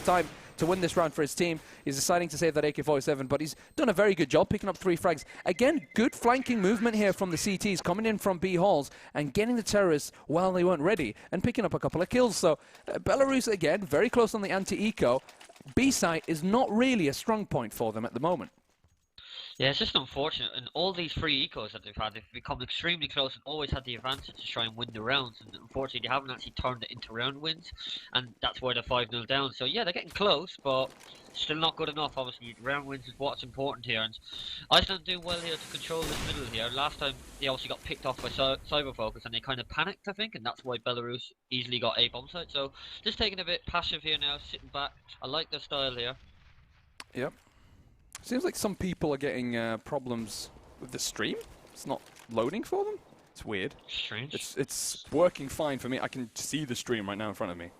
enough time to win this round for his team. He's deciding to save that AK-47, but he's done a very good job picking up 3 frags. Again, good flanking movement here from the CTs, coming in from B halls and getting the terrorists while they weren't ready and picking up a couple of kills. So Belarus, again, very close on the anti-eco. B-site is not really a strong point for them at the moment. Yeah, it's just unfortunate. And all these free ecos that they've had, they've become extremely close and always had the advantage to try and win the rounds. And unfortunately, they haven't actually turned it into round wins. And that's why they're 5-0 down. So yeah, they're getting close, but still not good enough. Obviously, round wins is what's important here. And Iceland doing well here to control this middle here. Last time, they obviously got picked off by Cyberfocus and they kind of panicked, I think. And that's why Belarus easily got a bomb site. So just taking a bit passive here now, sitting back. I like their style here. Yep. Seems like some people are getting problems with the stream. It's not loading for them. It's weird. Strange. It's working fine for me. I can see the stream right now in front of me.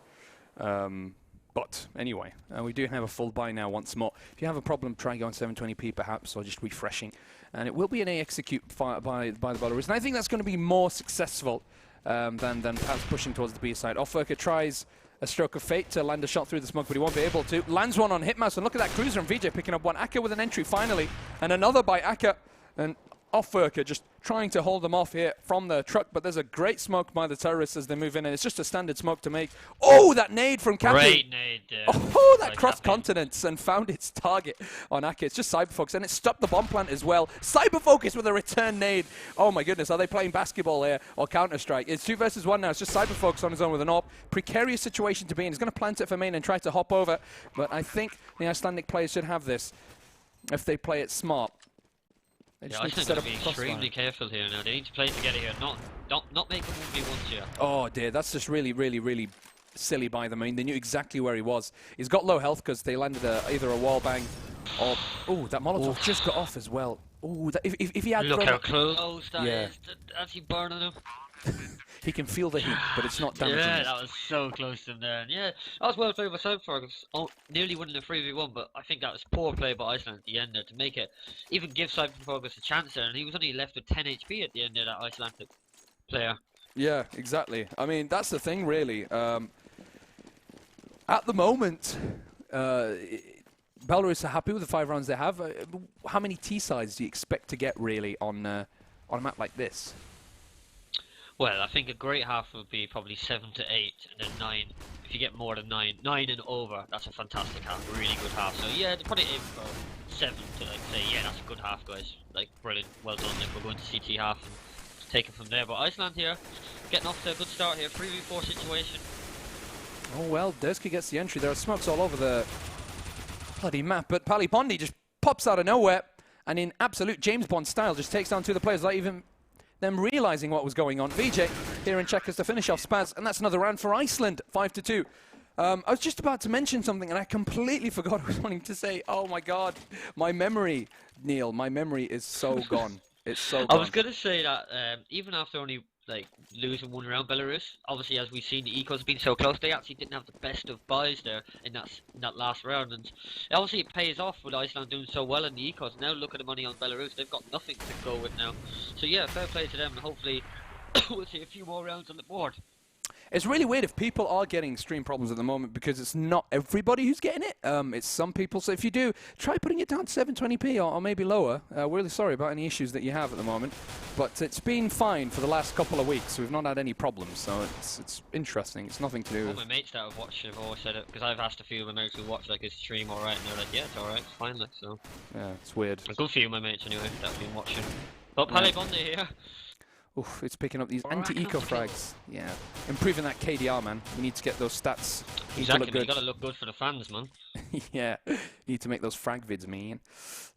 But anyway, we do have a full buy now once more. If you have a problem, try going 720p perhaps, or just refreshing. And it will be an A execute by the Belarus. And I think that's going to be more successful than perhaps pushing towards the B side. Offworker tries a stroke of fate to land a shot through the smoke, but he won't be able to. Lands one on Hitmouse, and look at that cruiser and VJ picking up one. Akka with an entry finally, and another by Akka. And Offworker just trying to hold them off here from the truck, but there's a great smoke by the terrorists as they move in, and it's just a standard smoke to make. Oh, that nade from Cappy! Great nade there. Oh, that crossed continents and found its target on Akka. It's just Cyberfocus, and it stopped the bomb plant as well. Cyberfocus with a return nade. Oh my goodness, are they playing basketball here or Counter-Strike? It's 2 versus 1 now. It's just Cyberfocus on his own with an AWP. Precarious situation to be in. He's going to plant it for main and try to hop over, but I think the Icelandic players should have this if they play it smart. Yeah, I think they'll be extremely careful here now. They need to play together here, not make a 1v1 here. Oh dear, that's just really silly by them. I mean, they knew exactly where he was. He's got low health because they landed either a wall bang or... Oh, that Molotov just got off as well. Oh, if he had... Look how close that is to actually burning him. He can feel the heat, but it's not damaging. Yeah, that was so close to him there. And yeah, that was well played by Cyberfocus. Nearly winning the 3v1, but I think that was poor play by Iceland at the end there to make it. Even give Cyberfocus a chance there, and he was only left with 10 HP at the end of that Icelandic player. Yeah, exactly. I mean, that's the thing, really. At the moment, Belarus are happy with the 5 rounds they have. How many T-sides do you expect to get, really, on a map like this? Well, I think a great half would be probably 7 to 8, and then 9. If you get more than 9 and over, that's a fantastic half, a really good half. So yeah, to put it in for 7 to like say, yeah, that's a good half, guys. Like, brilliant, well done. Like, we're going to CT half and take it from there. But Iceland here, getting off to a good start here, 3v4 situation. Oh well, Dersky gets the entry. There are smokes all over the bloody map, but Pali Bondi just pops out of nowhere, and in absolute James Bond style, just takes down 2 of the players without even them realizing what was going on. VJ here in checkers to finish off Spaz, and that's another round for Iceland, 5-2. I was just about to mention something, and I completely forgot I was wanting to say. Oh my God, my memory, Neil, my memory is so gone. It's so gone. I was going to say that even after only like losing 1 round, Belarus, obviously as we've seen, the ecos have been so close, they actually didn't have the best of buys there in that last round, and obviously it pays off with Iceland doing so well in the ecos. Now look at the money on Belarus, they've got nothing to go with now. So yeah, fair play to them, and hopefully we'll see a few more rounds on the board. It's really weird if people are getting stream problems at the moment, because it's not everybody who's getting it. It's some people. So if you do, try putting it down to 720p or maybe lower. We're really sorry about any issues that you have at the moment. But it's been fine for the last couple of weeks. We've not had any problems. So it's interesting. It's nothing to do with... All my mates that have watched have always said it, because I've asked a few of my mates who watch like his stream alright, and they're like, yeah, it's alright, it's fine, like, so. Yeah, it's weird. A good few of my mates anyway that have been watching. But Pali Bondi here. Oof, it's picking up these anti-eco frags. Yeah, improving that KDR, man. We need to get those stats. Exactly, you gotta look good for the fans, man. Yeah, need to make those frag vids, man.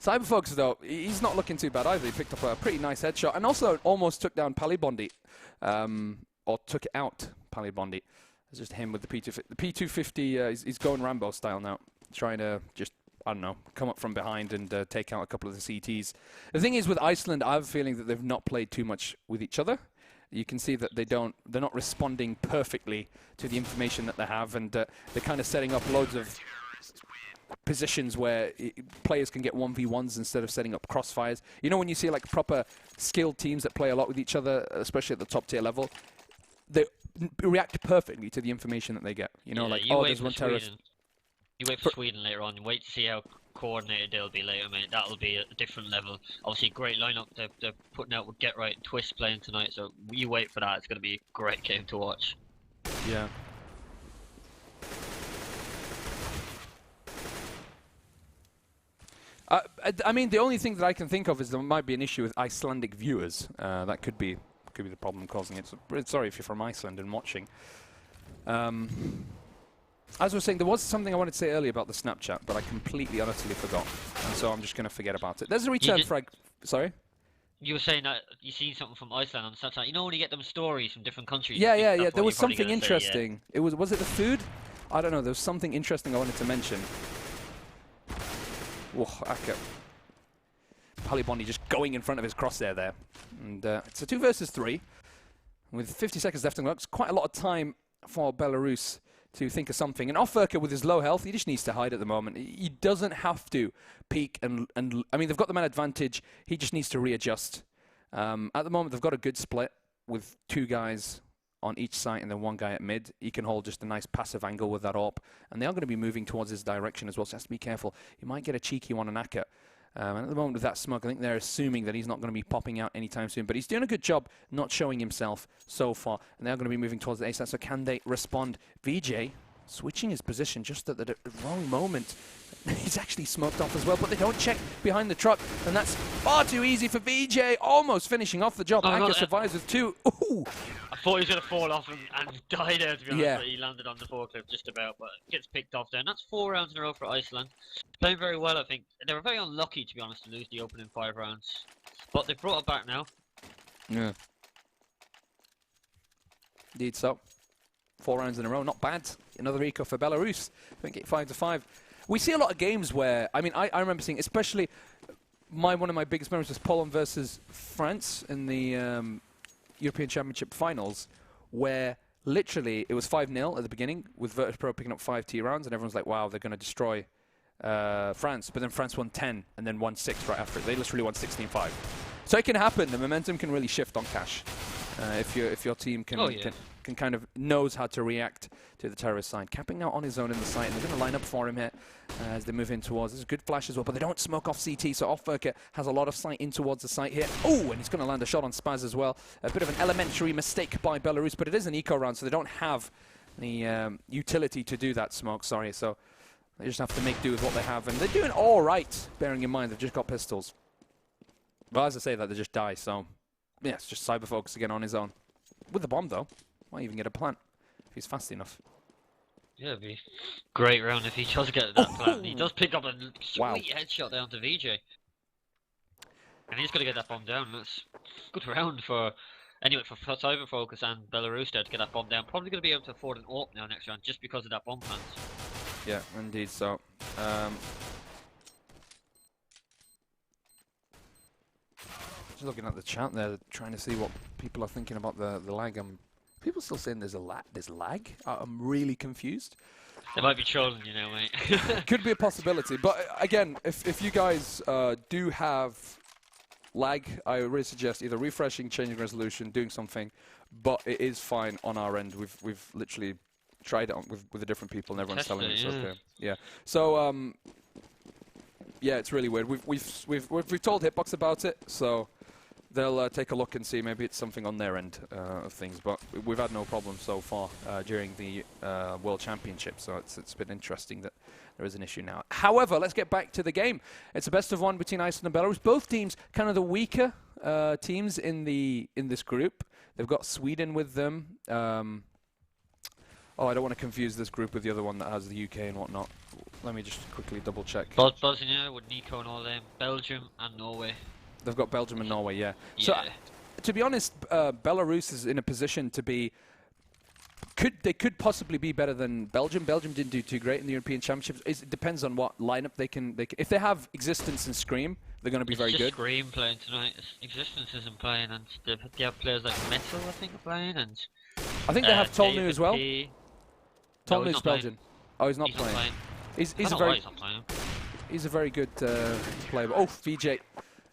Cyberfocus, though, he's not looking too bad either. He picked up a pretty nice headshot, and also almost took down Pali Bondi, or took it out, Pali Bondi. It's just him with the P250. The P250, he's going Rambo style now, trying to just, I don't know, come up from behind and take out a couple of the CTs. The thing is with Iceland, I have a feeling that they've not played too much with each other. You can see that they're not responding perfectly to the information that they have, and they're kind of setting up loads of positions where players can get 1v1s instead of setting up crossfires. You know, when you see like proper skilled teams that play a lot with each other, especially at the top tier level, they react perfectly to the information that they get. You know, yeah, like, oh, there's one terrorist. You wait for Sweden later on. You wait to see how coordinated they'll be later, mate. That'll be a different level. Obviously, great lineup they're putting out with Get Right and Twist playing tonight. So you wait for that. It's going to be a great game to watch. Yeah. I mean, the only thing that I can think of is there might be an issue with Icelandic viewers. That could be the problem causing it. So, sorry if you're from Iceland and watching. As I was saying, there was something I wanted to say earlier about the Snapchat, but I completely, utterly forgot. And so I'm just going to forget about it. There's a return frag. Sorry? You were saying that you seen something from Iceland on Snapchat. You know when you get them stories from different countries? Yeah. There was something interesting. Say, yeah. Was it the food? I don't know. There was something interesting I wanted to mention. Whoa, Aka. Pally Bondi just going in front of his crosshair there. And it's a 2 versus 3. With 50 seconds left on the clock. It's quite a lot of time for Belarus to think of something. And Offerker with his low health, he just needs to hide at the moment. He doesn't have to peak and I mean, they've got the man advantage. He just needs to readjust. At the moment, they've got a good split with 2 guys on each site and then 1 guy at mid. He can hold just a nice passive angle with that AWP. And they are going to be moving towards his direction as well, so he has to be careful. He might get a cheeky one on Aka. And at the moment with that smoke, I think they're assuming that he's not going to be popping out anytime soon. But he's doing a good job not showing himself so far. And they're going to be moving towards the A-side. So can they respond? VJ switching his position just at the wrong moment. He's actually smoked off as well, but they don't check behind the truck. And that's far too easy for VJ. Almost finishing off the job. Aka survives with 2. Ooh! I thought he was going to fall off and die there, to be honest, but he landed on the forklift just about, but gets picked off there. And that's 4 rounds in a row for Iceland. Playing very well, I think. They were very unlucky, to be honest, to lose the opening 5 rounds. But they've brought it back now. Yeah. Indeed so. 4 rounds in a row, not bad. Another eco for Belarus. I think it 5-5. We see a lot of games where, I mean, I remember seeing, especially, one of my biggest memories was Poland versus France in the European Championship finals, where literally it was 5-0 at the beginning, with Virtus.pro picking up 5 T rounds, and everyone's like, wow, they're going to destroy France. But then France won 10 and then won 6 right after it. They literally won 16-5. So it can happen. The momentum can really shift on Cash if your team can kind of knows how to react to the terrorist side. Capping now on his own in the site, and they're going to line up for him here as they move in towards. There's a good flash as well, but they don't smoke off CT, so Offerker has a lot of sight in towards the site here. Oh, and he's going to land a shot on Spaz as well. A bit of an elementary mistake by Belarus, but it is an eco round, so they don't have the utility to do that smoke, sorry, so they just have to make do with what they have, and they're doing all right, bearing in mind they've just got pistols. Well, as I say that, they just die, so yeah, it's just Cyberfocus again on his own. With the bomb, though. Might even get a plant if he's fast enough. Yeah, it'd be great round if he does get that plant. He does pick up a sweet headshot down to VJ. And he's going to get that bomb down. That's a good round for Cyberfocus and Belarus there to get that bomb down. Probably going to be able to afford an AWP now next round just because of that bomb plant. Yeah, indeed so. Just looking at the chat there, trying to see what people are thinking about the lag. People still saying there's lag. I'm really confused. They might be trolling you now, mate. Could be a possibility, but again, if you guys do have lag, I really suggest either refreshing, changing resolution, doing something. But it is fine on our end. We've literally tried it with the different people, and everyone's telling us okay. Yeah. So yeah, it's really weird. We've told Hitbox about it, so they'll take a look and see maybe it's something on their end of things. But we've had no problem so far during the World Championship, so it's been interesting that there is an issue now. However, let's get back to the game. It's a best of 1 between Iceland and Belarus. Both teams kind of the weaker teams in this group. They've got Sweden with them. Oh, I don't want to confuse this group with the other one that has the UK and whatnot. Let me just quickly double check. Bosnia with Nico and all them. Belgium and Norway. They've got Belgium and Norway, yeah. So, to be honest, Belarus is in a position to be... They could possibly be better than Belgium. Belgium didn't do too great in the European Championships. It depends on what lineup they can... If they have Existence and Scream, they're going to be very good. Scream playing tonight. Existence isn't playing, and they have players like Metal, I think, are playing, and... I think they have Tolnu as well. Tolnu's Belgian. Oh, he's not playing. He's a very good player. Oh, VJ.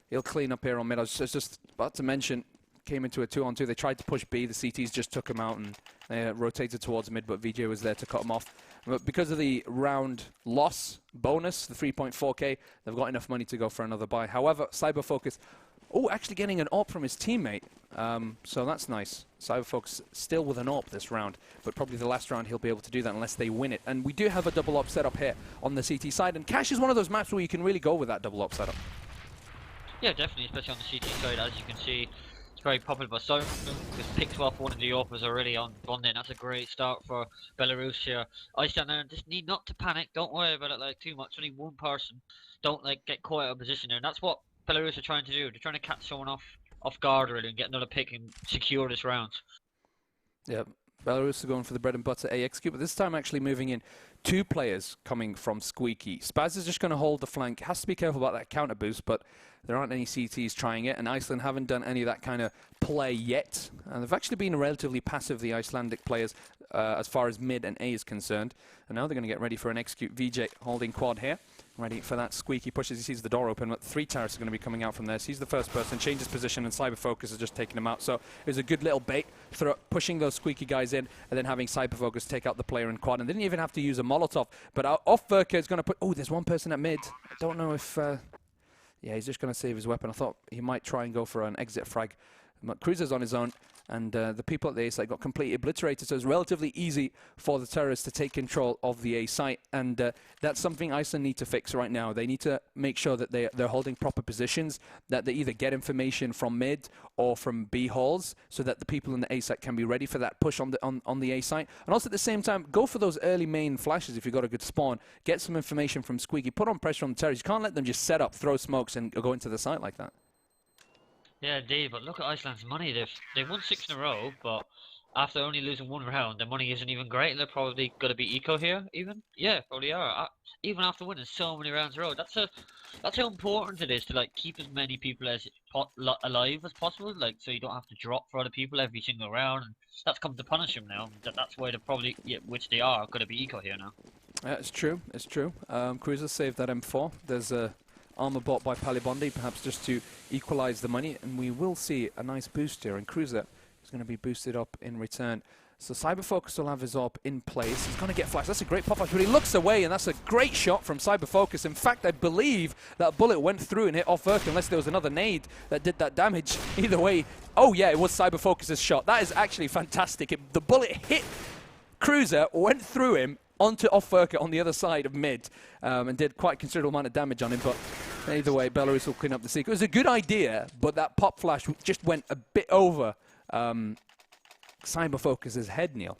He'll clean up here on mid. I was just about to mention, came into a 2-on-2. They tried to push B. The CTs just took him out, and rotated towards mid, but VJ was there to cut him off. But because of the round loss bonus, the 3.4k, they've got enough money to go for another buy. However, Cyberfocus, actually getting an AWP from his teammate, so that's nice. Cyberfocus still with an AWP this round, but probably the last round he'll be able to do that unless they win it. And we do have a double AWP setup here on the CT side, and Cash is one of those maps where you can really go with that double AWP setup. Yeah, definitely, especially on the CT side. As you can see, it's very popular by Cyber, because picked off one of the AWPers already on one in. That's a great start for Belarus here. Iceland just need not to panic. Don't worry about it like too much. Only one person. Don't like get caught out of position there. And that's what Belarus are trying to do. They're trying to catch someone off guard really and get another pick and secure this round. Yeah, Belarus are going for the bread and butter AXQ, but this time actually moving in 2 players coming from Squeaky. Spaz is just going to hold the flank. Has to be careful about that counter boost, but there aren't any CTs trying it, and Iceland haven't done any of that kind of play yet. And they've actually been relatively passive, the Icelandic players, as far as mid and A is concerned. And now they're going to get ready for an execute. VJ holding quad here, ready for that Squeaky push as he sees the door open, but 3 turrets are going to be coming out from there. Sees the first person, changes position, and Cyberfocus is just taking him out. So it was a good little bait, pushing those Squeaky guys in, and then having Cyberfocus take out the player in quad. And they didn't even have to use a Molotov, but off Verka is going to put... Oh, there's one person at mid. I don't know if... yeah, he's just going to save his weapon. I thought he might try and go for an exit frag. But Cruiser's on his own, and the people at the A site got completely obliterated, so it's relatively easy for the terrorists to take control of the A site, and that's something Iceland need to fix right now. They need to make sure that they're holding proper positions, that they either get information from mid or from B halls, so that the people in the A site can be ready for that push on the A site. And also at the same time, go for those early main flashes if you've got a good spawn. Get some information from Squeaky, put on pressure on the terrorists. You can't let them just set up, throw smokes, and go into the site like that. Yeah, indeed, but look at Iceland's money. They've won 6 in a row, but after only losing 1 round, their money isn't even great. They're probably going to be eco here, even. Yeah, probably are. Even after winning so many rounds in a row, that's how important it is to like keep as many people as alive as possible, like so you don't have to drop for other people every single round. And that's come to punish them now. That's why they're probably, which they are, going to be eco here now. It's true. It's true. Cruiser saved that M4. There's a armor bought by Palibondi, perhaps just to equalize the money, and we will see a nice boost here, and Cruiser is going to be boosted up in return. So Cyberfocus will have his AWP in place. He's going to get flashed. That's a great pop-up, but he looks away, and that's a great shot from Cyberfocus. In fact, I believe that bullet went through and hit off Verk, unless there was another nade that did that damage. Either way, oh yeah, it was Cyberfocus's shot. That is actually fantastic. The bullet hit Cruiser, went through him, onto off Verka on the other side of mid, and did quite a considerable amount of damage on him, but either way, Belarus will clean up the secret. It was a good idea, but that pop flash just went a bit over Cyberfocus's head, Neil.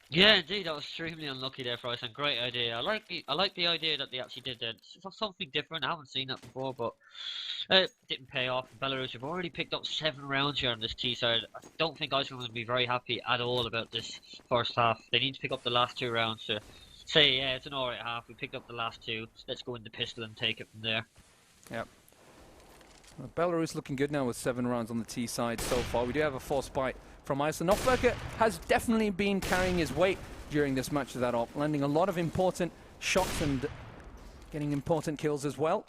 Yeah, indeed, that was extremely unlucky there for us, and great idea. I like the idea that they actually did that. It's something different. I haven't seen that before, but it didn't pay off. Belarus have already picked up 7 rounds here on this T side. I don't think Iceland will be very happy at all about this first half. They need to pick up the last 2 rounds to say, yeah, it's an alright half. We picked up the last 2. Let's go into pistol and take it from there. Yeah. Well, Belarus looking good now with 7 rounds on the T side so far. We do have a force bite from Iceland. Offberger has definitely been carrying his weight during this match of that AWP, landing a lot of important shots and getting important kills as well.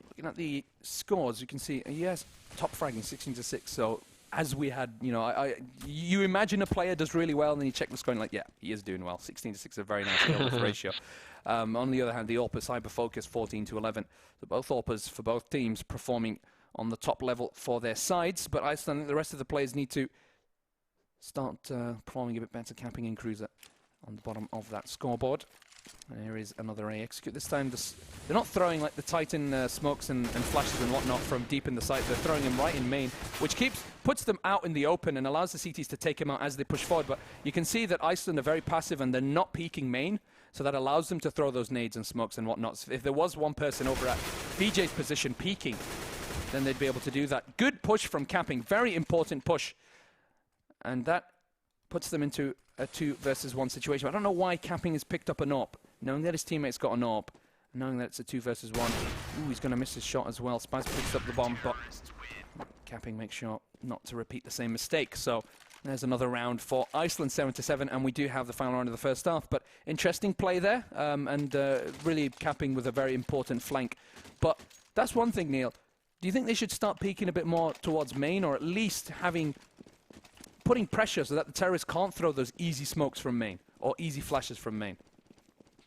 Looking at the scores, you can see he has top fragging 16-6. So as we had, you know, you imagine a player does really well, and then you check the score and like, yeah, he is doing well. 16-6 is a very nice kill with ratio. On the other hand, the AWPers Cyberfocus 14-11. So both AWPers for both teams performing on the top level for their sides, but Iceland, the rest of the players need to start performing a bit better. Capping and Cruiser on the bottom of that scoreboard. And here is another A execute. This time they're not throwing like the Titan smokes and flashes and whatnot from deep in the site. They're throwing them right in main, which puts them out in the open and allows the CTs to take him out as they push forward. But you can see that Iceland are very passive and they're not peeking main, so that allows them to throw those nades and smokes and whatnot. So if there was one person over at VJ's position peeking, then they'd be able to do that. Good push from Capping, very important push. And that puts them into a 2 versus 1 situation. I don't know why Capping has picked up an AWP, knowing that his teammate's got an AWP, knowing that it's a 2 versus 1. Ooh, he's going to miss his shot as well. Spaz picks up the bomb, but Capping makes sure not to repeat the same mistake. So there's another round for Iceland, 7-7, and we do have the final round of the first half. But interesting play there, and really Capping with a very important flank. But that's one thing, Neil. Do you think they should start peeking a bit more towards main, or at least having putting pressure so that the terrorists can't throw those easy smokes from main or easy flashes from main.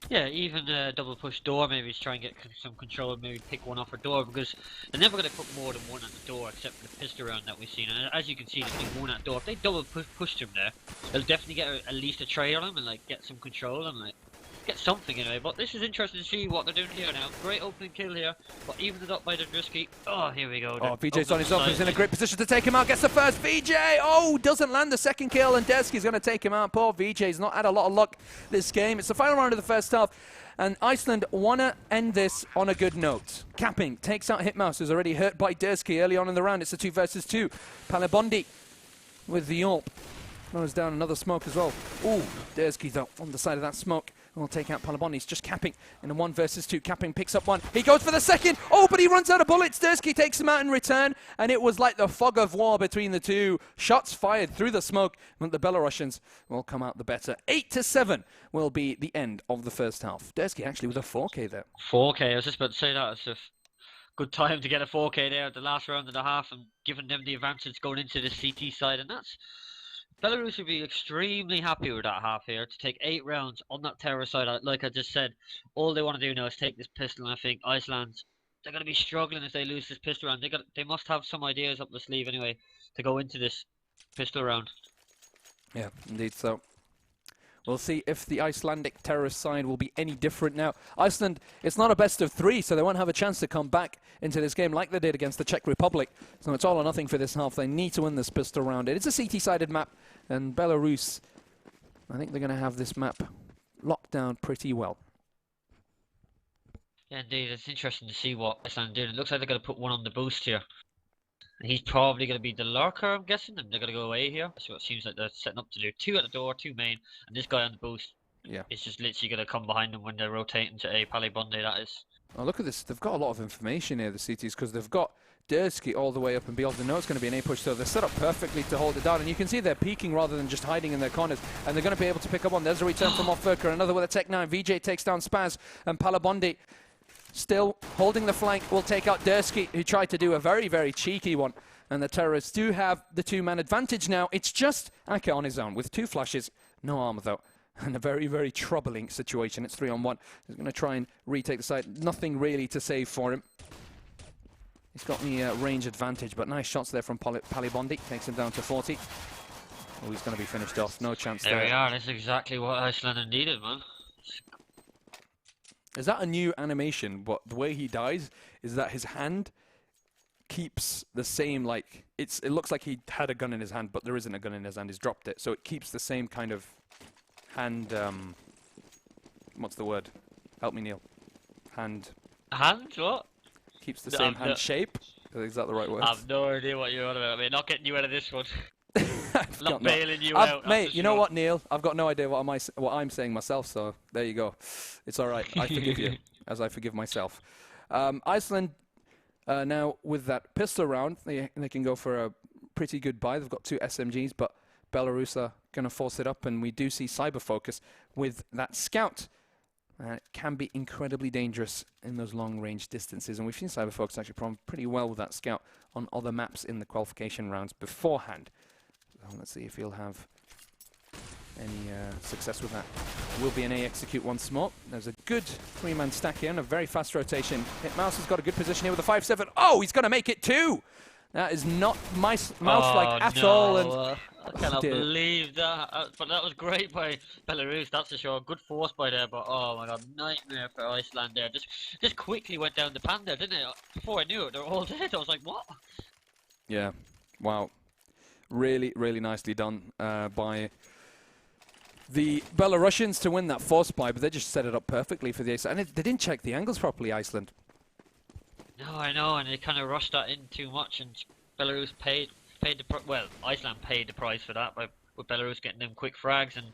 Yeah, even double push door, maybe to try and get some control, maybe pick one off a door, because they're never going to put more than one at the door, except for the pistol round that we've seen. And as you can see, there's been one at the door. If they double pushed him there, they'll definitely get at least a trade on him and like get some control and like get something anyway. But this is interesting to see what they're doing here now. Great opening kill here, but even it up by Drisky. Oh, here we go. Oh, VJ's on his own. He's in a great position to take him out. Gets the first. VJ, oh, doesn't land the second kill, and Dersky's going to take him out. Poor VJ's not had a lot of luck this game. It's the final round of the first half, and Iceland want to end this on a good note. Capping takes out Hitmouse, who's already hurt by Dersky early on in the round. It's a 2 versus 2. Palibondi with the AWP. Throws down another smoke as well. Ooh, Dersky though on the side of that smoke. We'll take out Palibondi. He's just capping in a 1 versus 2. Capping picks up one. He goes for the second. Oh, but he runs out of bullets. Dersky takes him out in return. And it was like the fog of war between the two. Shots fired through the smoke. But the Belarusians will come out the better. 8-7 will be the end of the first half. Dersky actually with a 4K there. 4K, I was just about to say that. It's a good time to get a 4K there at the last round and a half and giving them the advantage going into the CT side. And that's... Belarus would be extremely happy with that half here to take 8 rounds on that terror side. Like I just said, all they want to do now is take this pistol, and I think Iceland, they're going to be struggling if they lose this pistol round. They must have some ideas up the sleeve anyway to go into this pistol round. Yeah, indeed so. We'll see if the Icelandic terrorist side will be any different now. Iceland, it's not a best of 3, so they won't have a chance to come back into this game like they did against the Czech Republic. So it's all or nothing for this half. They need to win this pistol round. It's a CT-sided map, and Belarus, I think they're going to have this map locked down pretty well. Yeah, indeed. It's interesting to see what Iceland do. It looks like they're going to put one on the boost here. And he's probably going to be the lurker, I'm guessing, and they're going to go away here. That's what it seems like they're setting up to do. 2 at the door, 2 main, and this guy on the boost is just literally going to come behind them when they're rotating to a Palibondi, that is. Oh, look at this. They've got a lot of information here, the CTs, because they've got Dersky all the way up and beyond. They know it's going to be an A-push, so they're set up perfectly to hold it down. And you can see they're peeking rather than just hiding in their corners. And they're going to be able to pick up one. There's a return from Offverker. Another with a Tech 9. VJ takes down Spaz, and Palibondi still holding the flank will take out Dersky, who tried to do a very, very cheeky one. And the terrorists do have the 2-man advantage now. It's just Aka on his own with 2 flashes, no armor though. And a very, very troubling situation. It's 3-on-1. He's going to try and retake the site. Nothing really to save for him. He's got the range advantage, but nice shots there from Palibondi. Takes him down to 40. Oh, he's going to be finished off. No chance there. There we are. That's exactly what Iceland needed, man. Is that a new animation? But the way he dies is that his hand keeps the same, like, it looks like he had a gun in his hand, but there isn't a gun in his hand. He's dropped it. So it keeps the same kind of hand, what's the word? Help me, Neil. Hand? What? Keeps the same hand shape. Is that the right word? I have no idea what you're on about. I mean, not getting you out of this one. Not bailing you out. out. Mate, you know what, Neil? I've got no idea what I'm saying myself, so there you go. It's all right. I forgive you, as I forgive myself. Iceland, now with that pistol round, they can go for a pretty good buy. They've got 2 SMGs, but Belarus are going to force it up, and we do see Cyber Focus with that scout. It can be incredibly dangerous in those long-range distances, and we've seen Cyber Focus actually perform pretty well with that scout on other maps in the qualification rounds beforehand. So let's see if he'll have any success with that. Will be an A execute once more. There's a good 3-man stack here and a very fast rotation. Hitmouse has got a good position here with a 5-7. Oh, he's going to make it 2! That is not mouse-like at all. And I cannot believe that. But that was great by Belarus, that's for sure. Good force by there, but oh my god, nightmare for Iceland there. Just quickly went down the pan there, didn't it? Before I knew it, they were all dead. I was like, what? Yeah, wow. Really, really nicely done by the Belarusians to win that force buy, but they just set it up perfectly for the Ace. And they didn't check the angles properly, Iceland. No, I know, and they kind of rushed that in too much, and Belarus paid the well, Iceland paid the price for that with Belarus getting them quick frags and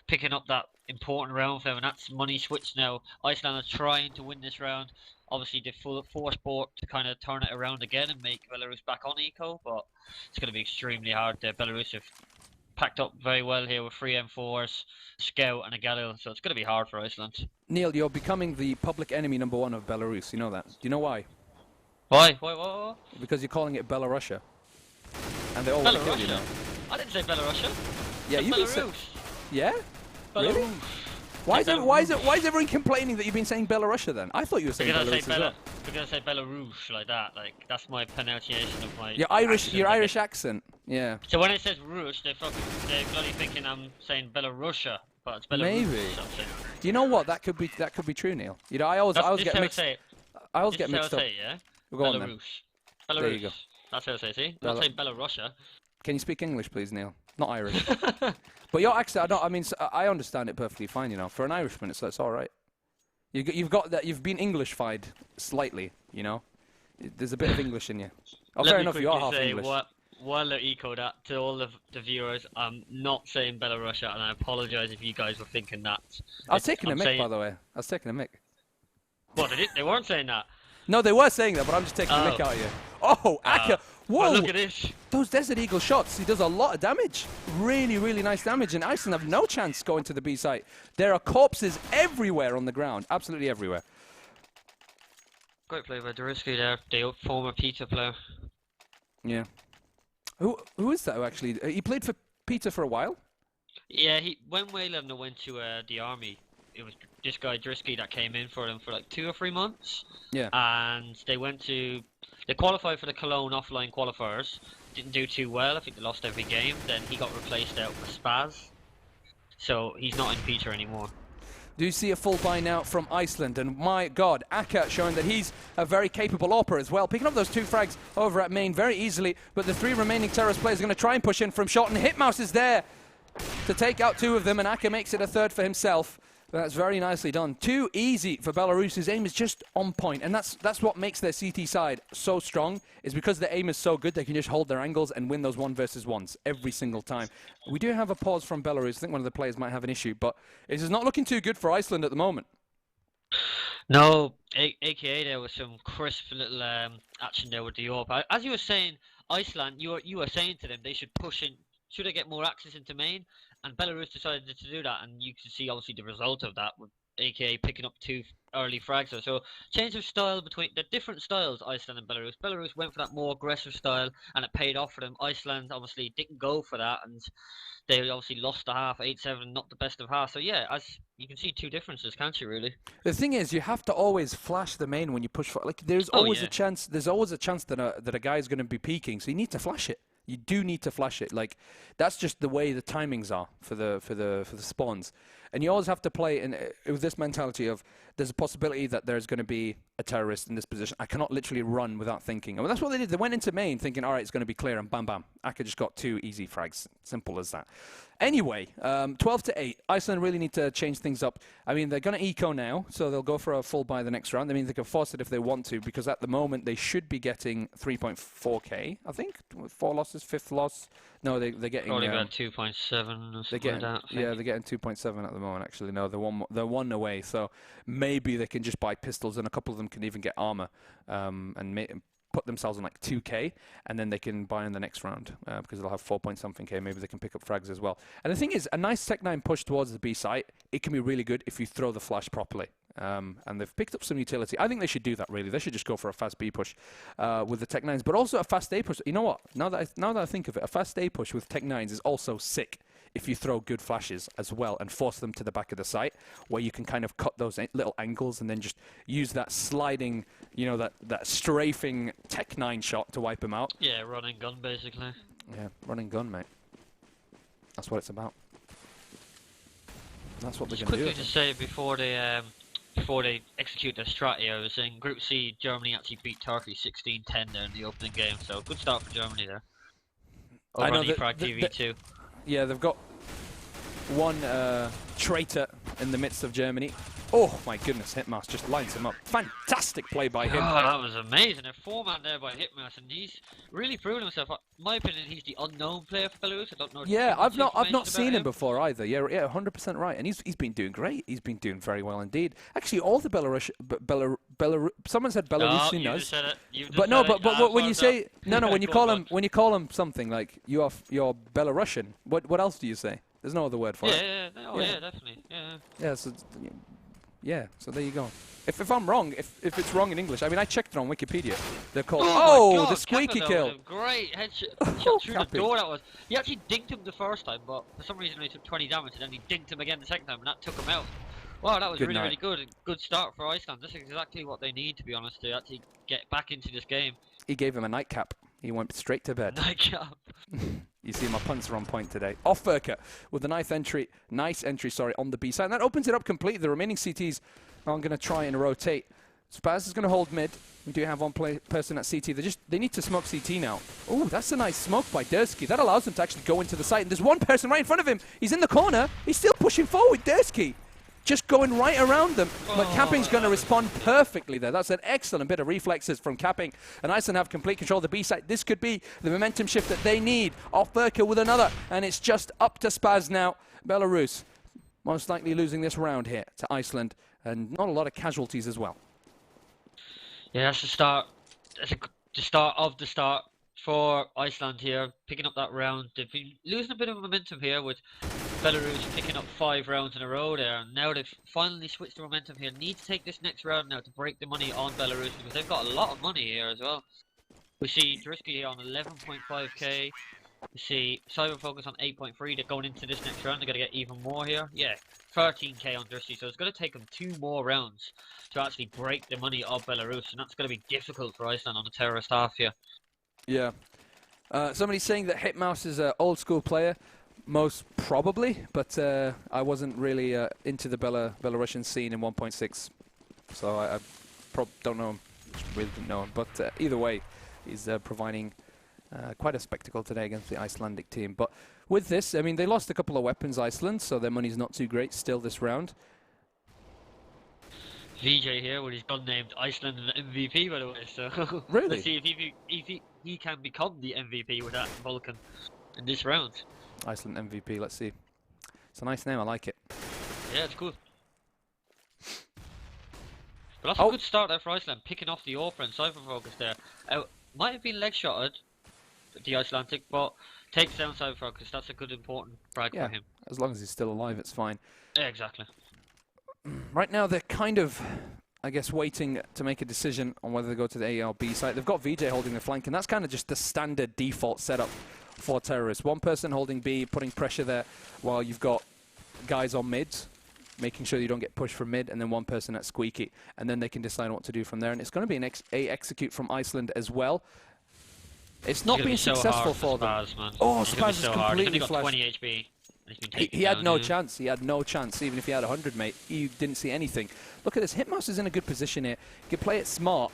picking up that important round for them, and that's money switched now. Iceland are trying to win this round. Obviously, they forced Sport to kind of turn it around again and make Belarus back on eco, but it's going to be extremely hard. Belarus have packed up very well here with 3 M4s, Scout, and a Galil, so it's going to be hard for Iceland. Neil, you're becoming the public enemy #1 of Belarus. You know that. Do you know why? Why? Why? What? Because you're calling it Belarusia. And they all want to kill you now. I didn't say Belarusia. Yeah, I you've said been saying. Belarus. Yeah. Really? Belarus. Why Say is Belarus. everyone complaining that you've been saying Belarusia then? I thought you were saying Because I Belarus say as well. Because I say Belarus like that. Like that's my pronunciation of my. Your Irish, accent, your like Irish it. accent. Yeah. So when it says Rush, they're bloody thinking I'm saying Belarusia, but it's Belarus. Maybe. Or something. You know what? That could be true, Neil. You know, I always This get is how mixed. I say it. I always This get is how I mixed up. say it, yeah. Go on then. Belarus. Belarus. There you go. That's how I say it. See, I'm Bela- not saying Belarusia. Can you speak English, please, Neil? Not Irish. But your accent, I mean, I understand it perfectly fine. You know, for an Irishman, it's all right. You've got that. You've been English-fied slightly. You know, there's a bit of English in you. Oh, Let fair me enough. You are half quickly say English. while I echo that to all of the viewers, I'm not saying Belarusia, and I apologise if you guys were thinking that. I was taking a I'm mic, saying- by the way. I was taking a mic. What they weren't saying that. No, they were saying that, but I'm just taking a mic Oh. out of you. Oh, Aka! Well, Whoa! look at this. Those Desert Eagle shots, he does a lot of damage. Really, really nice damage. And Iceland have no chance going to the B site. There are corpses everywhere on the ground. Absolutely everywhere. Great play by Duriski there, the former Peter player. Yeah. Who is that who actually... he played for Peter for a while? Yeah, when Waylander went to the army, it was this guy Drisky that came in for them for like 2 or 3 months. Yeah. And they qualified for the Cologne offline qualifiers. Didn't do too well. I think they lost every game. Then he got replaced out with Spaz. So he's not in Peter anymore. Do you see a full buy now from Iceland? And my God, Aka showing that he's a very capable AWPer as well. Picking up those 2 frags over at main very easily. But the 3 remaining terrorist players are going to try and push in from shot. And Hitmouse is there to take out 2 of them. And Aka makes it a 3rd for himself. That's very nicely done. Too easy for Belarus. His aim is just on point, and that's what makes their CT side so strong, is because their aim is so good, they can just hold their angles and win those 1 versus 1s every single time. We do have a pause from Belarus. I think one of the players might have an issue, but it is not looking too good for Iceland at the moment. No, AKA there was some crisp little action there with the AWP. As you were saying, Iceland, you were saying to them they should push in. Should they get more access into main? And Belarus decided to do that, and you can see obviously the result of that with AKA picking up 2 early frags. So change of style between the different styles, Iceland and Belarus. Belarus went for that more aggressive style, and it paid off for them. Iceland obviously didn't go for that, and they obviously lost the half, 8-7, not the best of half. So yeah, as you can see 2 differences, can't you really? The thing is, you have to always flash the main when you push for. Like, there's always a chance. There's always a chance that a guy is going to be peeking, so you need to flash it. You do need to flash it. Like, that's just the way the timings are for the spawns. And you always have to play with this mentality of there's a possibility that there's going to be a terrorist in this position. I cannot literally run without thinking. I mean, that's what they did. They went into main thinking, all right, it's going to be clear, and bam, bam. Aka just got 2 easy frags. Simple as that. Anyway, 12-8. Iceland really need to change things up. I mean, they're going to eco now, so they'll go for a full buy the next round. I mean, they can force it if they want to, because at the moment they should be getting 3.4k, I think. 4 losses, 5th loss. No, they're getting... Probably about 2.7 or something like that. Yeah, they're getting 2.7 at the moment, actually. No, they're 1 away, so maybe they can just buy pistols, and a couple of them can even get armor and put themselves on like 2k, and then they can buy in the next round because they'll have 4-point-something k. Maybe they can pick up frags as well. And the thing is, a nice Tech-9 push towards the B site, it can be really good if you throw the flash properly. And they've picked up some utility. I think they should do that, really. They should just go for a fast B push with the Tech-9s, but also a fast A push. You know what? Now that I think of it, a fast A push with Tech-9s is also sick if you throw good flashes as well and force them to the back of the site, where you can kind of cut those little angles and then just use that sliding, you know, that strafing Tech-9 shot to wipe them out. Yeah, running gun basically. Yeah, running gun, mate. That's what it's about. That's what they're Just going to do. quickly to say before they execute their strategy, I was saying Group C, Germany actually beat Turkey 16-10 there in the opening game, so good start for Germany there. I know on eFrag TV too. Yeah, they've got 1 traitor in the midst of Germany. Oh my goodness, Hitmouse just lines him up. Fantastic play by him. Oh, that was amazing. A 4-man there by Hitmouse, and he's really proven himself. In my opinion, he's the unknown player for Belarus. I don't know. Yeah, I've not seen him him before either. Yeah, 100% right. And he's been doing great. He's been doing very well indeed. Actually, all the Belarus, someone said Belarusian. No, you just said it. You just But no, said but it. when you say when you Go call on. him something like you're Belarusian, what else do you say? There's no other word for it. Yeah, definitely. Yeah. Yeah, so Yeah, so there you go. If I'm wrong, if it's wrong in English, I mean, I checked it on Wikipedia. They're called, Oh, my God, the squeaky Kappa, though, kill. with a great headshot shot through the Cappy. door. That was. He actually dinked him the first time, but for some reason he took 20 damage, and then he dinked him again the second time, and that took him out. Wow, that was Good really, night. really good. Good start for Iceland. This is exactly what they need, to be honest, to actually get back into this game. He gave him a nightcap. He went straight to bed. Nightcap. You see, my punts are on point today. Off Furka with the nice entry, on the B side. And that opens it up completely. The remaining CTs are going to try and rotate. Spaz is going to hold mid. We do have one person at CT. They need to smoke CT now. Oh, that's a nice smoke by Dursky. That allows them to actually go into the site. And there's one person right in front of him. He's in the corner. He's still pushing forward, Dursky. Just going right around them. But Capping's going to respond perfectly there. That's an excellent bit of reflexes from Capping. And Iceland have complete control of the B site. This could be the momentum shift that they need. Off Furka with another. And it's just up to Spaz now. Belarus most likely losing this round here to Iceland. And not a lot of casualties as well. Yeah, that's the start. That's the start of the start for Iceland here, picking up that round. They've been losing a bit of momentum here with Belarus picking up 5 rounds in a row there. And now they've finally switched the momentum here. Need to take this next round now to break the money on Belarus because they've got a lot of money here as well. We see Drisky here on 11.5k. We see Cyberfocus on 8.3. They're going into this next round. They're going to get even more here. Yeah, 13k on Drisky. So it's going to take them 2 more rounds to actually break the money of Belarus. And that's going to be difficult for Iceland on the terrorist half here. Yeah. Somebody's saying that Hitmouse is an old school player. Most probably, but I wasn't really into the Belarusian scene in 1.6, so I don't know him. Really didn't know him, but either way, he's providing quite a spectacle today against the Icelandic team. But with this, I mean, they lost a couple of weapons, Iceland, so their money's not too great still this round. VJ here with his gun named Iceland MVP, by the way. So Really? let's see if he can become the MVP with that Vulcan in this round. Iceland MVP, let's see. It's a nice name, I like it. Yeah, it's good. But that's a good start there for Iceland, picking off the Orpha and Cyberfocus there. Might have been leg shotted, the Icelandic, but takes down Cyberfocus. That's a good, important frag for him. As long as he's still alive, it's fine. Yeah, exactly. Right now, they're kind of, I guess, waiting to make a decision on whether they go to the A or B site. They've got VJ holding the flank, and that's kind of just the standard default setup for terrorists. One person holding B, putting pressure there, while you've got guys on mids, making sure you don't get pushed from mid, and then one person at squeaky, and then they can decide what to do from there. And it's going to be an A execute from Iceland as well. It's not been successful for them. Spaz, man. Oh, Spaz is completely got flashed. 20 HP. He had no chance. He had no chance. Even if he had 100, mate, he didn't see anything. Look at this. Hitmouse is in a good position here. He can play it smart.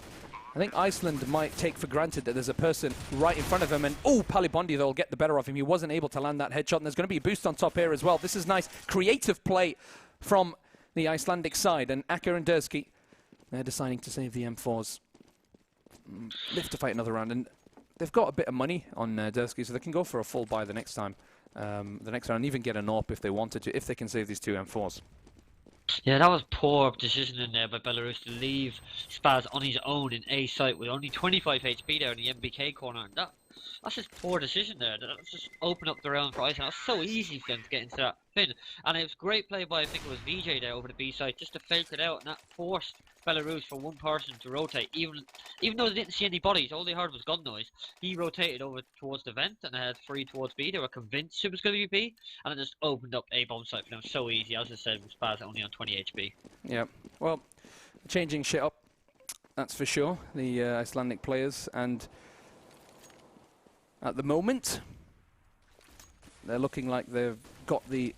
I think Iceland might take for granted that there's a person right in front of him. And, oh, Palibondi, though, will get the better of him. He wasn't able to land that headshot. And there's going to be a boost on top here as well. This is nice creative play from the Icelandic side. And Acker and Dursky, they're deciding to save the M4s. Live to fight another round. And they've got a bit of money on Dursky, so they can go for a full buy the next time. The next round, even get an AWP if they wanted to, if they can save these 2 M4s. Yeah, that was poor decision in there by Belarus to leave Spaz on his own in A site with only 25 HP there in the MBK corner. And that's just poor decision there. That's just open up the round for Iceland. It's so easy for them to get into that pin. And it was great play by, I think it was VJ there over the B side, just to fake it out. And that forced Belarus for one person to rotate. Even though they didn't see any bodies, all they heard was gun noise. He rotated over towards the vent and had 3 towards B. They were convinced it was going to be B. And it just opened up A bomb site for them so easy. As I said, with Spaz only on 20 HP. Yeah, well, changing shit up, that's for sure. The Icelandic players, and at the moment, they're looking like they've got the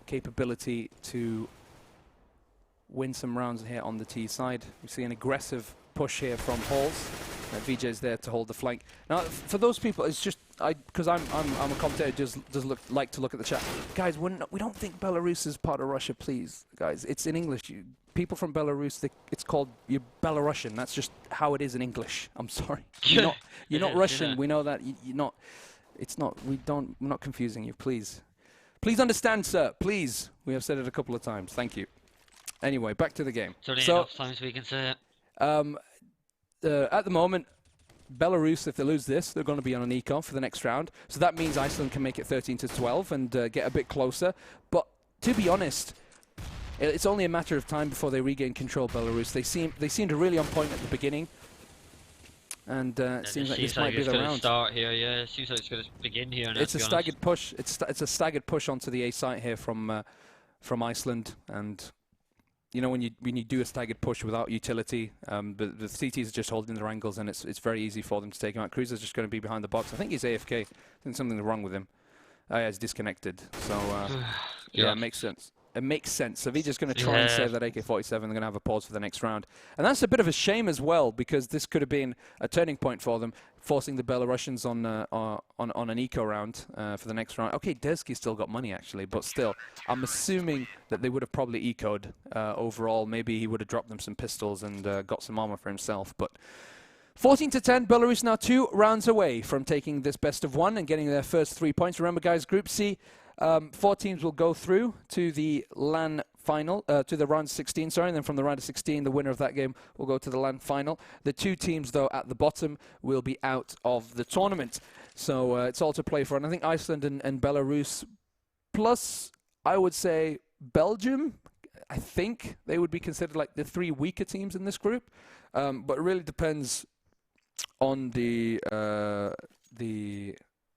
capability to win some rounds here on the T side. We see an aggressive push here from Halls. VJ's there to hold the flank. Now, for those people, it's just because I'm a commentator, just like to look at the chat. Guys, we don't think Belarus is part of Russia, please, guys. It's in English. People from Belarus, it's called you're Belarusian. That's just how it is in English. I'm sorry. You're not Russian. We know that. You're not. It's not. We're not confusing you. Please understand, sir. Please. We have said it a couple of times. Thank you. Anyway, back to the game. So enough times we can say it. At the moment, Belarus, if they lose this, they're going to be on an eco for the next round. So that means Iceland can make it 13-12 and get a bit closer. But to be honest, it's only a matter of time before they regain control. Belarus. They seemed really on point at the beginning, and it seems like this might be the round. Start here, yeah. It seems like it's going to begin here. It's a staggered push. It's a staggered push onto the A site here from Iceland, and you know when you do a staggered push without utility, the CTs are just holding their angles, and it's very easy for them to take him out. Cruiser's just going to be behind the box. I think he's AFK. I think something's wrong with him. Oh, yeah, he's disconnected. So yeah, it makes sense. It makes sense. So Vijay's going to try and save that AK-47. They're going to have a pause for the next round. And that's a bit of a shame as well, because this could have been a turning point for them, forcing the Belarusians on an eco round for the next round. Okay, Desky's still got money, actually, but still, I'm assuming that they would have probably ecoed overall. Maybe he would have dropped them some pistols and got some armor for himself. But 14-10, Belarus now 2 rounds away from taking this best of 1 and getting their first 3 points. Remember, guys, Group C, 4 teams will go through to the LAN final, to the round 16, sorry, and then from the round of 16, the winner of that game will go to the LAN final. The 2 teams, though, at the bottom will be out of the tournament. So it's all to play for. And I think Iceland and Belarus, plus, I would say, Belgium, I think they would be considered like the 3 weaker teams in this group. But it really depends on the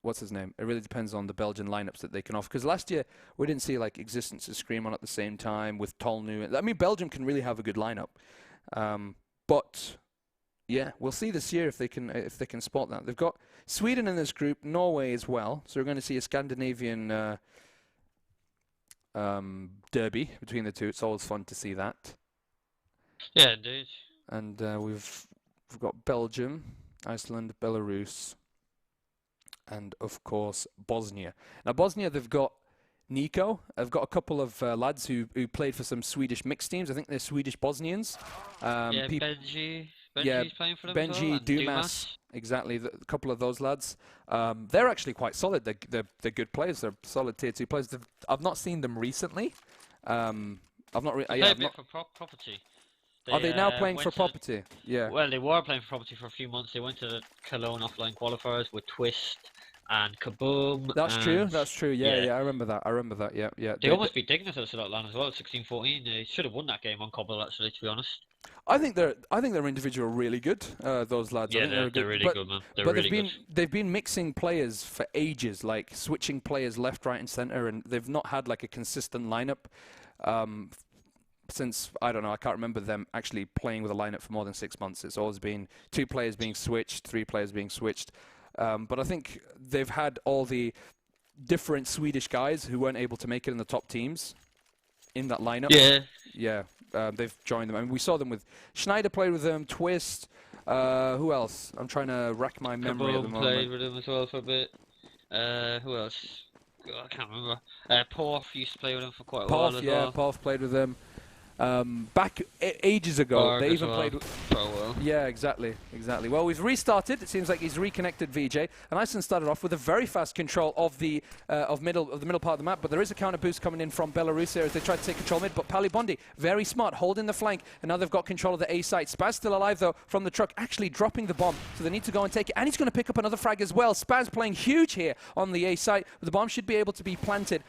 what's his name? It really depends on the Belgian lineups that they can offer. Because last year we didn't see like Existence and Scream on at the same time with Tolnu. I mean, Belgium can really have a good lineup, but yeah, we'll see this year if they can spot that. They've got Sweden in this group, Norway as well. So we're going to see a Scandinavian derby between the two. It's always fun to see that. Yeah, indeed. And we've got Belgium, Iceland, Belarus, and of course Bosnia. Now Bosnia, they've got Nico. I've got a couple of lads who played for some Swedish mixed teams. I think they're Swedish Bosnians. Yeah, Benji's playing for them as well, and Dumas. Exactly, a couple of those lads. They're actually quite solid. They're good players. They're solid tier 2 players. I've not seen them recently. I've not. For Property. Are they now playing for Property? Yeah. Well, they were playing for Property for a few months. They went to the Cologne offline qualifiers with Twist and Kaboom. That's true. That's true. Yeah, I remember that. Yeah. They almost beat Dignitas at that LAN as well, 16-14. They should have won that game on Cobble, actually, to be honest. I think they're individual really good. Those lads. Yeah, they're really good, man. They've been mixing players for ages, like switching players left, right, and center, and they've not had like a consistent lineup. Since, I don't know, I can't remember them actually playing with a lineup for more than 6 months. It's always been 2 players being switched, 3 players being switched. But I think they've had all the different Swedish guys who weren't able to make it in the top teams in that lineup. Yeah, they've joined them. I mean, we saw them with Schneider played with them, Twist. Who else? I'm trying to rack my memory at the moment. Played with them as well for a bit. Who else? I can't remember. Porf used to play with them for quite a while as well. Porf played with them. Back ages ago, they even played. Yeah, exactly. Well, we've restarted. It seems like he's reconnected VJ, and Iceland started off with a very fast control of the middle part of the map. But there is a counter boost coming in from Belarus here as they try to take control mid. But Pali Bondi, very smart, holding the flank, and now they've got control of the A site. Spaz still alive though from the truck, actually dropping the bomb, so they need to go and take it. And he's going to pick up another frag as well. Spaz playing huge here on the A site, but the bomb should be able to be planted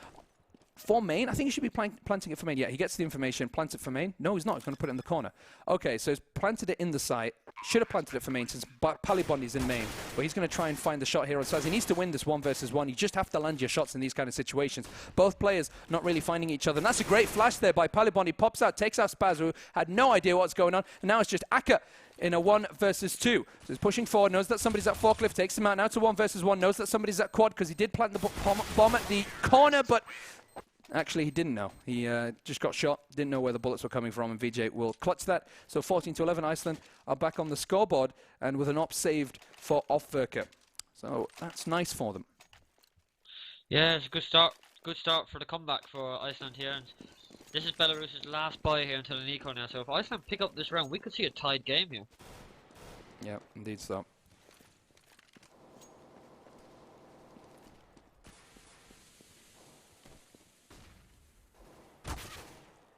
for main. I think he should be planting it for main. Yeah, he gets the information, plants it for main. No, he's not. He's going to put it in the corner. Okay, so he's planted it in the site. Should have planted it for main since Pali Bondi's in main. But he's going to try and find the shot here on Spaz. He needs to win this 1 versus 1. You just have to land your shots in these kind of situations. Both players not really finding each other. And that's a great flash there by Pali Bondi. Pops out, takes out Spaz, who had no idea what's going on. And now it's just Akka in a 1 versus 2. So he's pushing forward, knows that somebody's at forklift, takes him out now to 1 versus 1, knows that somebody's at quad because he did plant the bomb at the corner, but actually, he didn't know. He just got shot, didn't know where the bullets were coming from, and VJ will clutch that. So 14-11, Iceland are back on the scoreboard, and with an op saved for Offverker. So that's nice for them. Yeah, it's a good start. Good start for the comeback for Iceland here. And this is Belarus's last buy here until an eco now. So if Iceland pick up this round, we could see a tied game here. Yeah, indeed so.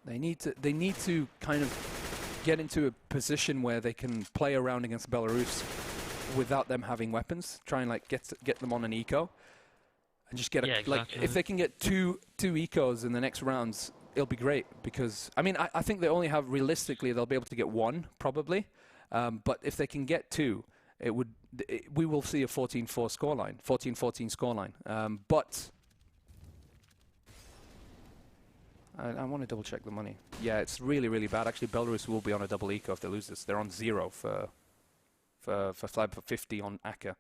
They need to kind of get into a position where they can play around against Belarus without them having weapons. Try and like get them on an eco, and just get exactly. Like if they can get two ecos in the next rounds, it'll be great because, I mean, I think they only have, realistically, they'll be able to get one, probably. But if they can get two, we will see a 14-4 scoreline, 14-14 scoreline. But I want to double check the money. Yeah, it's really, really bad. Actually, Belarus will be on a double eco if they lose this. They're on 0 for 50 on Akka.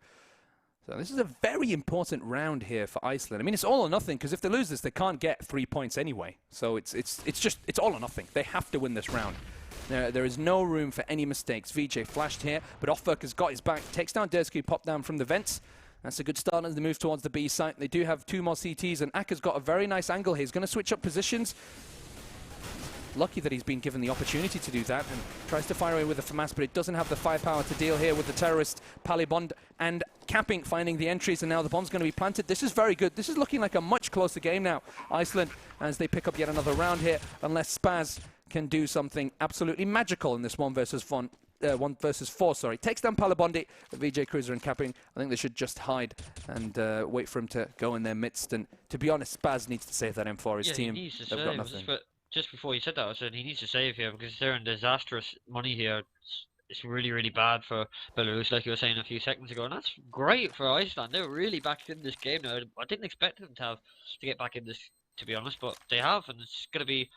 So this is a very important round here for Iceland. I mean, it's all or nothing because if they lose this, they can't get 3 points anyway. So it's all or nothing. They have to win this round. There is no room for any mistakes. VJ flashed here, but Offberg has got his back. Takes down Dersky, pop down from the vents. That's a good start as they move towards the B site. They do have 2 more CTs, and Akka's got a very nice angle here. He's going to switch up positions. Lucky that he's been given the opportunity to do that, and tries to fire away with the FAMAS, but it doesn't have the firepower to deal here with the terrorist Palibond and Capping finding the entries, and now the bomb's going to be planted. This is very good. This is looking like a much closer game now. Iceland, as they pick up yet another round here, unless Spaz can do something absolutely magical in this 1 versus 4. Takes down Palibondi, VJ Cruiser and Capping. I think they should just hide and wait for him to go in their midst. And to be honest, Spaz needs to save that M for his team. He needs to They've got nothing. but just before you said that, I said he needs to save here because they're in disastrous money here. It's really, really bad for Belarus, like you were saying a few seconds ago. And that's great for Iceland. They're really back in this game now. I didn't expect them to get back in this, to be honest, but they have, and it's going to be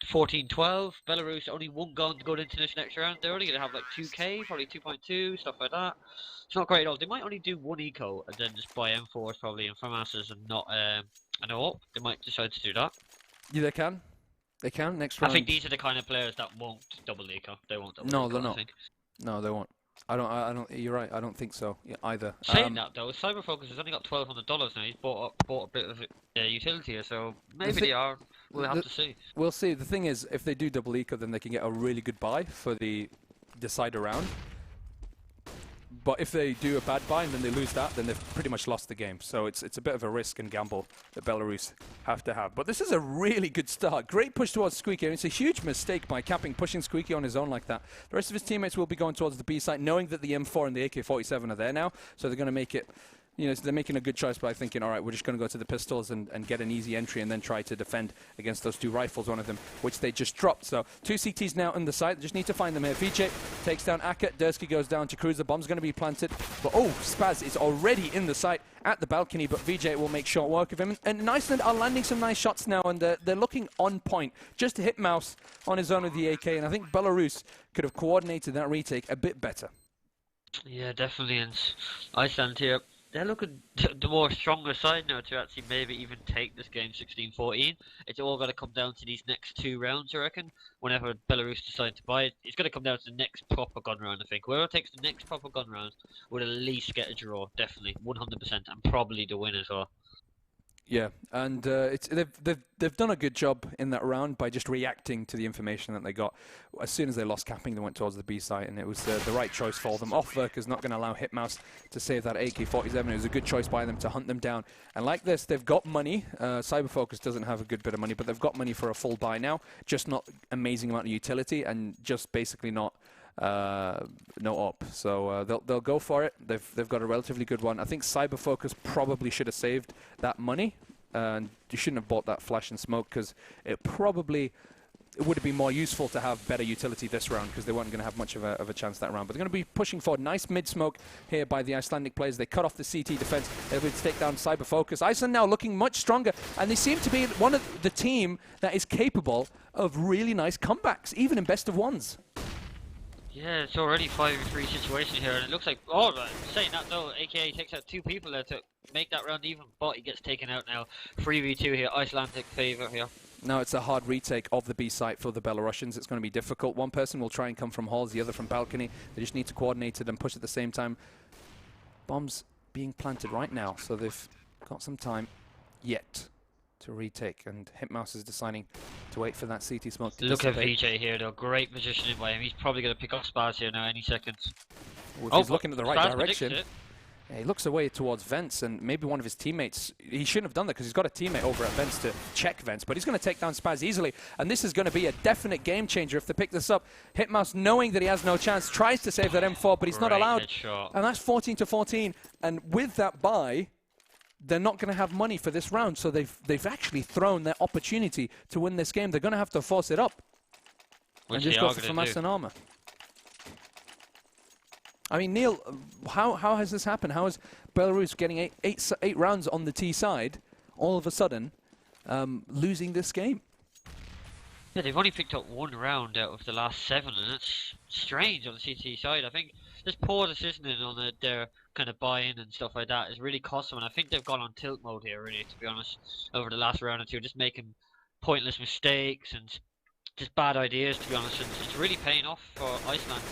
14-12. Belarus only 1 gun to go into this next round. They're only going to have like 2k, probably 2.2, stuff like that. It's not great at all. They might only do 1 eco and then just buy M4s probably and FAMASs and not an AWP. They might decide to do that. Yeah, they can. They can next round. I think these are the kind of players that won't double eco. They won't double No, eco, they're not. I think. No, they won't. I don't. You're right. I don't think so either. Saying that though, Cyberfocus has only got $1,200 now. He's bought a bit of utility here, so maybe they are. We'll have to see. We'll see. The thing is, if they do double eco, then they can get a really good buy for the decider round. But if they do a bad buy and then they lose that, then they've pretty much lost the game. So it's a bit of a risk and gamble that Belarus have to have. But this is a really good start. Great push towards Squeaky. I mean, it's a huge mistake by Capping, pushing Squeaky on his own like that. The rest of his teammates will be going towards the B site, knowing that the M4 and the AK-47 are there now. So they're going to make it... You know, so they're making a good choice by thinking, all right, we're just going to go to the pistols and get an easy entry and then try to defend against those 2 rifles, one of them, which they just dropped. So 2 CTs now in the site. They just need to find them here. VJ takes down Akka. Dersky goes down to Cruiser. Bomb's going to be planted. But, oh, Spaz is already in the site at the balcony, but VJ will make short work of him. And Iceland are landing some nice shots now, and they're looking on point. Just to hit Mouse on his own with the AK, and I think Belarus could have coordinated that retake a bit better. Yeah, definitely. And Iceland here, they're looking the more stronger side now to actually maybe even take this game 16-14. It's all got to come down to these next 2 rounds, I reckon. Whenever Belarus decide to buy it, it's going to come down to the next proper gun round, I think. Whoever takes the next proper gun round would at least get a draw, definitely, 100%, and probably the win as well. Yeah, and they've done a good job in that round by just reacting to the information that they got. As soon as they lost Capping, they went towards the B site, and it was the right choice for them. Offberg is not going to allow Hitmouse to save that AK-47. It was a good choice by them to hunt them down. And like this, they've got money. Cyberfocus doesn't have a good bit of money, but they've got money for a full buy now. Just not amazing amount of utility, and just basically not no op. So they'll go for it. They've got a relatively good one. I think Cyberfocus probably should have saved that money, and you shouldn't have bought that flash and smoke because it would have been more useful to have better utility this round because they weren't going to have much of a chance that round. But they're going to be pushing forward. Nice mid-smoke here by the Icelandic players. They cut off the CT defense. They're able to take down Cyberfocus. Iceland now looking much stronger, and they seem to be one of the team that is capable of really nice comebacks, even in best of ones. Yeah, it's already 5v3 situation here, and it looks like, oh, saying that though, AKA takes out 2 people there to make that round even, but he gets taken out now. 3v2 here, Icelandic favour here. Now it's a hard retake of the B site for the Belarusians. It's going to be difficult. One person will try and come from halls, the other from balcony. They just need to coordinate it and push at the same time. Bombs being planted right now, so they've got some time yet to retake, and Hitmouse is deciding to wait for that CT smoke to Look at dissipate. VJ here though, great positioning by him. He's probably going to pick up Spaz here now any second. Well, if he's looking at the right Spaz direction. Yeah, he looks away towards Vents, and maybe one of his teammates, he shouldn't have done that because he's got a teammate over at Vents to check Vents, but he's going to take down Spaz easily, and this is going to be a definite game changer if they pick this up. Hitmouse, knowing that he has no chance, tries to save that M4, but he's not allowed. Headshot. And that's 14-14, and with that buy, they're not going to have money for this round, so they've actually thrown their opportunity to win this game. They're going to have to force it up and just go for FAMAS and Armor. I mean, Neil, how has this happened? How is Belarus getting eight rounds on the T side, all of a sudden losing this game? Yeah, they've only picked up 1 round out of the last 7, and it's strange on the CT side. I think this poor decisioning on their kind of buy-in and stuff like that is really cost them, and I think they've gone on tilt mode here, really, to be honest, over the last round or two, just making pointless mistakes and just bad ideas, to be honest, and it's really paying off for Iceland.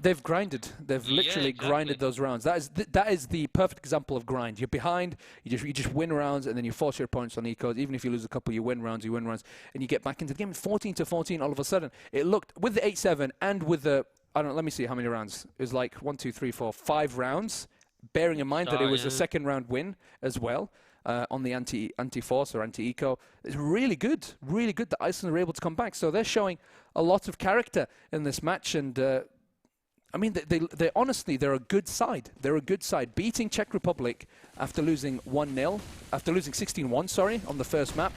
They've grinded. They've literally grinded those rounds. That is the perfect example of grind. You're behind, you just win rounds, and then you force your opponents on ecos. Even if you lose a couple, you win rounds, and you get back into the game. 14-14, all of a sudden, it looked, with the 8-7 and with the, I don't know, let me see how many rounds. It was like 1, 2, 3, 4, 5 rounds, bearing in mind that it was a second round win as well. On the anti-force or anti-eco. It's really good that Iceland were able to come back. So they're showing a lot of character in this match, and I mean, they honestly, they're a good side. They're a good side. Beating Czech Republic after losing 1-0, after losing 16-1, sorry, on the first map.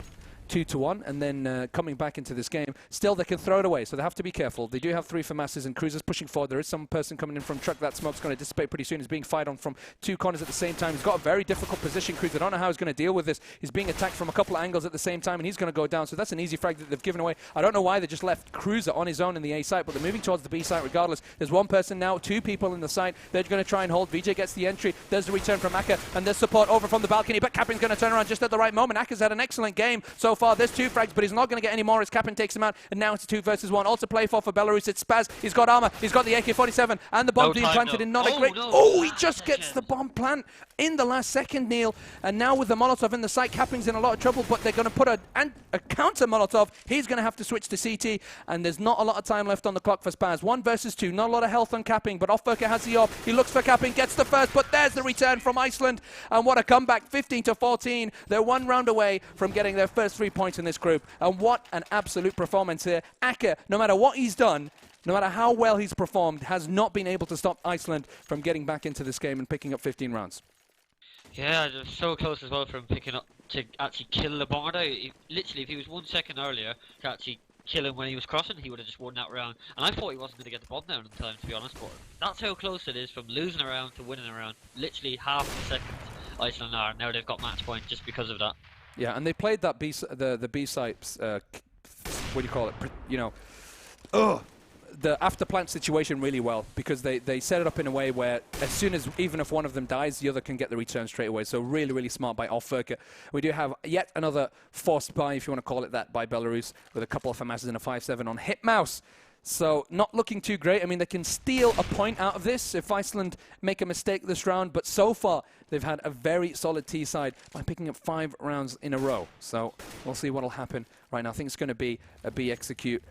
2-1, and then coming back into this game. Still, they can throw it away, so they have to be careful. They do have 3 FAMASes and Cruisers pushing forward. There is some person coming in from truck. That smoke's going to dissipate pretty soon. He's being fired on from 2 corners at the same time. He's got a very difficult position, Cruiser. I don't know how he's going to deal with this. He's being attacked from a couple of angles at the same time, and he's going to go down, so that's an easy frag that they've given away. I don't know why they just left Cruiser on his own in the A site, but they're moving towards the B site regardless. There's 1 person now, 2 people in the site. They're going to try and hold. VJ gets the entry. There's the return from Aka, and there's support over from the balcony, but Capin's going to turn around just at the right moment. Aka's had an excellent game so far. There's 2 frags, but he's not going to get any more as Capin takes him out, and now it's a 2 versus 1. Also play for Belarus, it's Spaz. He's got armor, he's got the AK-47, and the bomb being planted in not a great... Oh, he just gets the bomb plant in the last second, Neil. And now with the Molotov in the site, Capin's in a lot of trouble, but they're going to put a counter Molotov. He's going to have to switch to CT, and there's not a lot of time left on the clock for Spaz. 1 versus 2, not a lot of health on Capping, but Offberker has the AWP. He looks for Capping, gets the first, but there's the return from Iceland, and what a comeback, 15-14. They're 1 round away from getting their first 3 points in this group, and what an absolute performance here. Aka, no matter what he's done, no matter how well he's performed, has not been able to stop Iceland from getting back into this game and picking up 15 rounds. Yeah, it was so close as well for him picking up to actually kill the bomber. Literally, if he was 1 second earlier to actually kill him when he was crossing, he would have just won that round. And I thought he wasn't going to get the bomb down in time, to be honest, but that's how close it is from losing a round to winning a round. Literally half a second Iceland are. Now they've got match point just because of that. Yeah, and they played that the B sites, what do you call it? You know, the after plant situation really well, because they set it up in a way where as soon as, even if one of them dies, the other can get the return straight away. So really, really smart by Offberker. We do have yet another forced buy, if you want to call it that, by Belarus, with a couple of FAMASes and a 5-7 on Hitmouse. So not looking too great. I mean, they can steal a point out of this if Iceland make a mistake this round, but so far they've had a very solid T side by picking up 5 rounds in a row. So we'll see what'll happen right now. I think it's going to be a B execute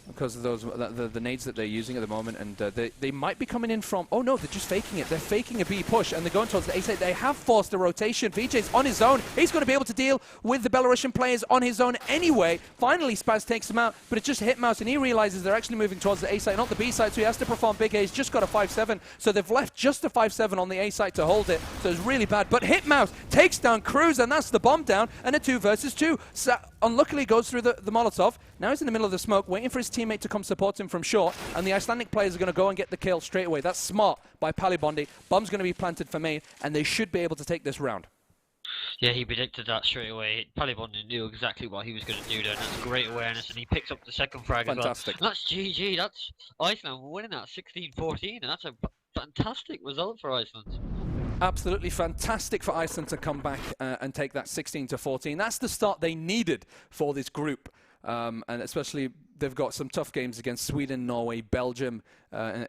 because of those the nades that they're using at the moment, and they might be coming in from... Oh no, they're just faking it. They're faking a B push, and they're going towards the A side. They have forced a rotation. VJ's on his own. He's going to be able to deal with the Belarusian players on his own anyway. Finally, Spaz takes him out, but it's just Hitmouse, and he realizes they're actually moving towards the A side, not the B side, so he has to perform big A. He's just got a 5-7, so they've left just a 5-7 on the A side to hold it, so it's really bad. But Hitmouse takes down Cruz, and that's the bomb down, and a 2 versus 2. So unluckily goes through the Molotov. Now he's in the middle of the smoke, waiting for his teammate to come support him from short, and the Icelandic players are going to go and get the kill straight away. That's smart by Palibondi. Bomb's going to be planted for main, and they should be able to take this round. Yeah, he predicted that straight away. Palibondi knew exactly what he was going to do there, and that's great awareness, and he picks up the second frag Fantastic. as well. And that's GG, that's Iceland winning that 16-14, and that's a fantastic result for Iceland. Absolutely fantastic for Iceland to come back and take that 16-14. That's the start they needed for this group. And especially, they've got some tough games against Sweden, Norway, Belgium, and